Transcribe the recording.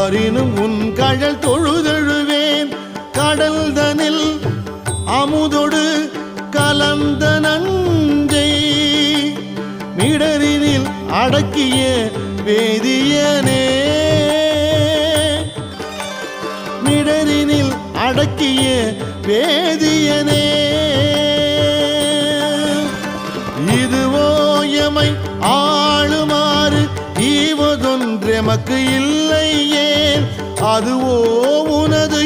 ஆரினும் உன் கழல் தொழுதழுவேன் கடல்தனில் அமுதொடு கலந்த நஞ்சை மிடரினில் அடக்கிய வேதியனே மிடரினில் அடக்கிய வேதியனே இதுவோ எமை ஆளுமாறு ஈவதொன்றெமக்கு இல்லை ஏன் அதுவோ உனது